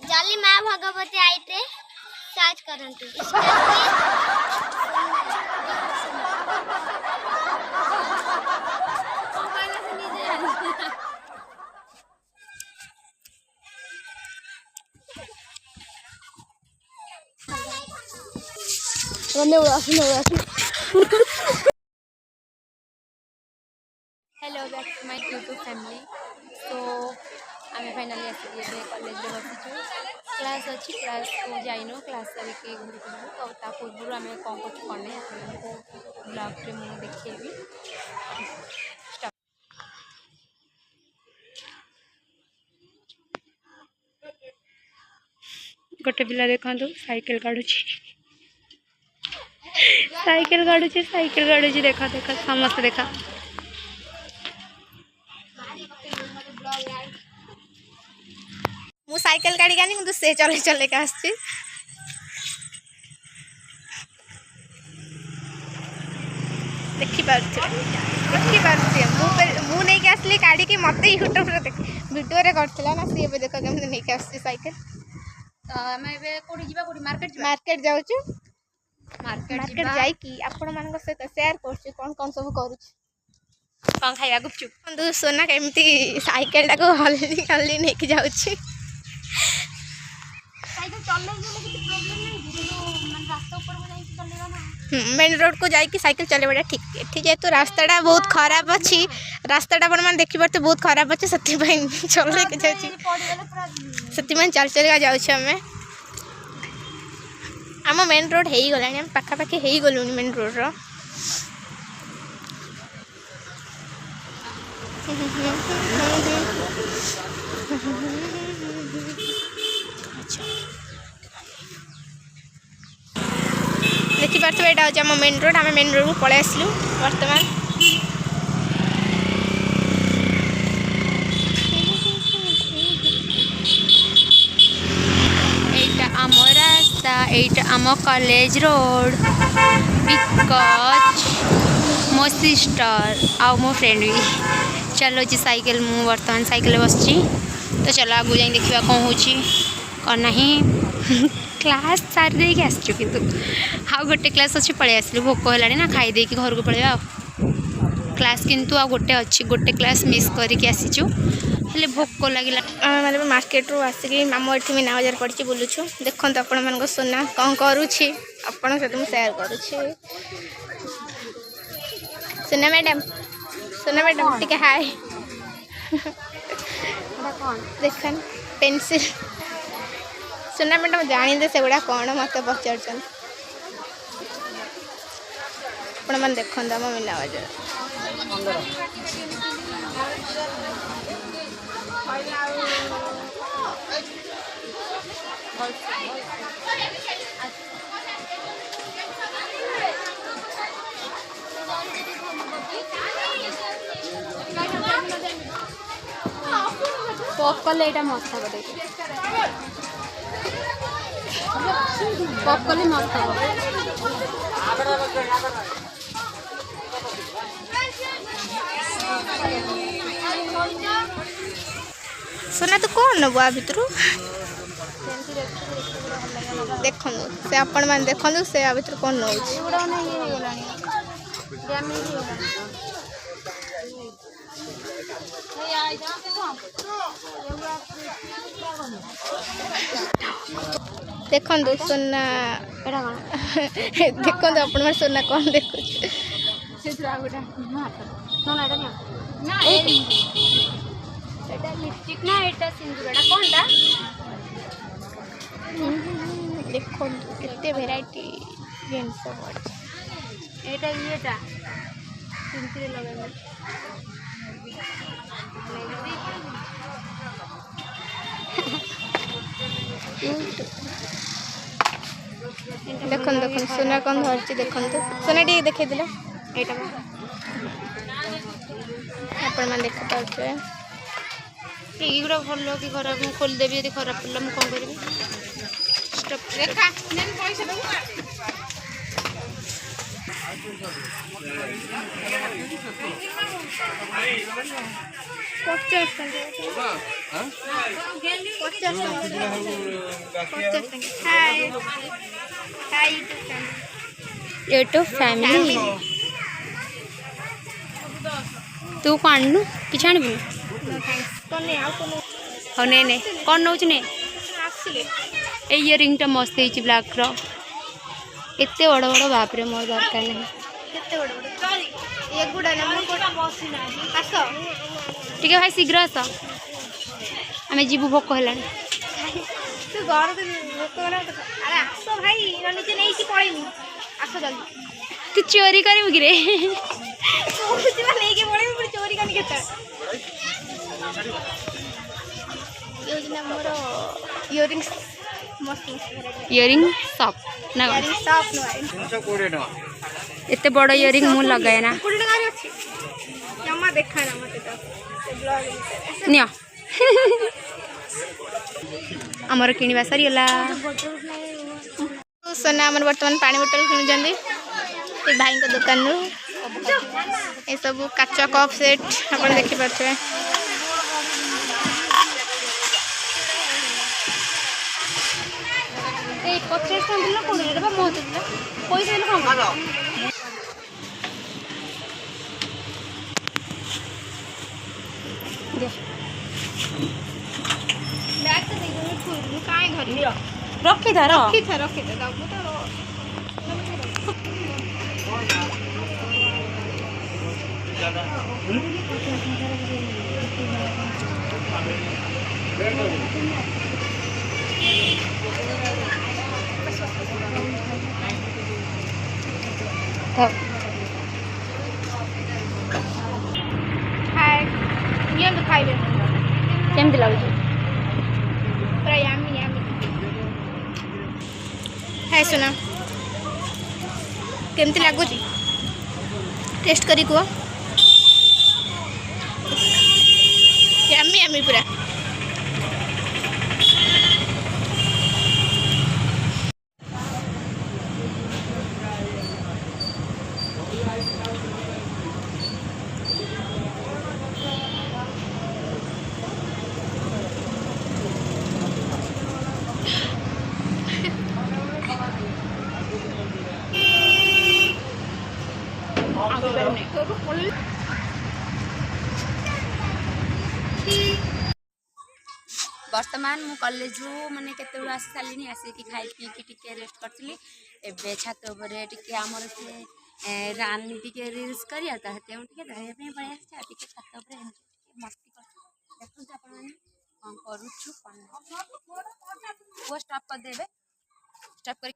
जाली माँ भगवती आईटे सर्च करंतु hello back to my YouTube family. तो आम फाइनाली आसिक कॉलेज में बसीचु क्लास अच्छी क्लास को जाइन क्लास सारे घर को तो पूर्व आम कौन कर कौन नहीं आपको ब्लॉग में मुझे देखी गोटे पिला देखा साइकिल काढ़ुची साइकिल काढ़ुची देखा देखा समस्त देखा मु साइकिल गाड़ी गानी किंतु से चले चले का आछी देखि पारथि मु नहीं के आसली गाड़ी की मते यूट्यूब रे देख वीडियो रे करथिला ना से बे देखो केमते नहीं के आछी साइकिल। तो हमें एबे कोडी जीवा कोडी मार्केट जाउछु मार्केट जाई कि आपण मान को सहित शेयर करछु कोन सब करूछु कौन खाइबा गुपचुप बंधु सोना केमती साइकिल टा को हल्दी हल्दी नहीं के जाउछु साइकिल चलले गेले किसी प्रॉब्लम नहीं जो मन रास्ता ऊपर में जाई चलेगा ना मेन रोड को जाई कि साइकिल चले बड़ा ठीक है जेतु रास्ताटा बहुत खराब अच्छी रास्ताटा अपन मान देखि परते बहुत खराब अच्छे सती भाई चले के जाउछि सती मान चल चल का जाउछि हमें आम मेन रोड हेई गलानी हम पाखा पाखी हेई गलुनी मेन रोड रो देखी पार्थ यहाँ हूँ आम मेन रोड आम मेन रोड को पलि आसलु बर्तमान एटा आम रास्ता एटा आम कॉलेज रोड बिकज मो सिस्टर आ मो फ्रेंड भी चलो जी साइकिल मु बर्तमान साइकिल बस तो चलो आगू जाए देखा कौन हो कौन नहीं क्लास सारी देके आसचु किंतु हाँ गोटे क्लास अच्छी पलि आसलु भोक है ना खाई देकी घर को पलैया क्लास किंतु आ गोटे अच्छी गोटे क्लास मिस करके आसीचु हेले भोक लगे मतलब मार्केट रू आसिक आम ये मीना बजार पड़ी बुलूछु देखो आपण मान सोना कौन करुच्छी आपण सहित मुझे सेयार करुच्छी सोना मैडम टिके हाय देखन पेंसिल सोना मैडम जानी दे से गुड़ा कौन मत पचार मैंने देखो आम मीना बजार पॉपकॉर्न एटा मस्त बटे पॉपकॉर्न मस्त सोना तू कौन नबु आ भितर देखु से आपण मैंने देखु से आ भितर कौन नौ देखु सोना देखो अपन सोना कौन देखु लिपस्टिक ना एटा सिंदूरटा कोनटा देखो केते वेराइटी जिनस एटा येटा सिंदूर लगाना देखो देखो सोना कौन धरती देखो सोना टी देखे दिला एटा अपन मान देख पाछे एगुड़ा भल कि खराब मुझे खोलीदेवी यदि खराब पड़ा मुझे कौन करी यूट्यूब फैमिली तू कौन आणनु कि आणबु हाँ ने कौन नौ ने इयरिंग टा मस्त है ब्लैक रो एते बड़ बड़ बापरे मोर दरकार नहीं ठीक है भाई शीघ्र आस आम जीवु भोक है तू घर अरे आस भाई नीचे नहीं पड़ेनी आस जल्दी तू चोरी कर रे नहीं पड़े चोरी करनी के मोर इयरिंग्स मस्त इयरिंग शॉप ना इयरिंग शॉप एते बड़ इयरिंग मु लगाए ना जमा देखा ना मत नियो आमर किनिबा सरीगला सोना आमर वर्तमान पानी बोतल किनुचंदी ए भाई को दुकान रू ए सब काच कप सेट अपन देखि पाछे ए 50 टका दिला कोन रे बा मोत दिला पैसा दिला कोन दे बैग तो दे दो काई घर रखी था दबो तो हाय ये तो खाइबे केमती लागुଛି पूरा यामी हाय सुना केमती लागुଛି टेस्ट करी को यामी पूरा वर्तमान मु कॉलेज रू माने केते बेला आसी सालिनी आसी कि खाई पी कि टिके रेस्ट करतली एबे छात ऊपर टिके हमर से रानी टिके रील्स करिया त हते टिके धरे पे पळे आछा टिके छात ऊपर मस्ती कर देखु अपन माने हम करू छु कोन वो स्टॉप कर देबे स्टॉप कर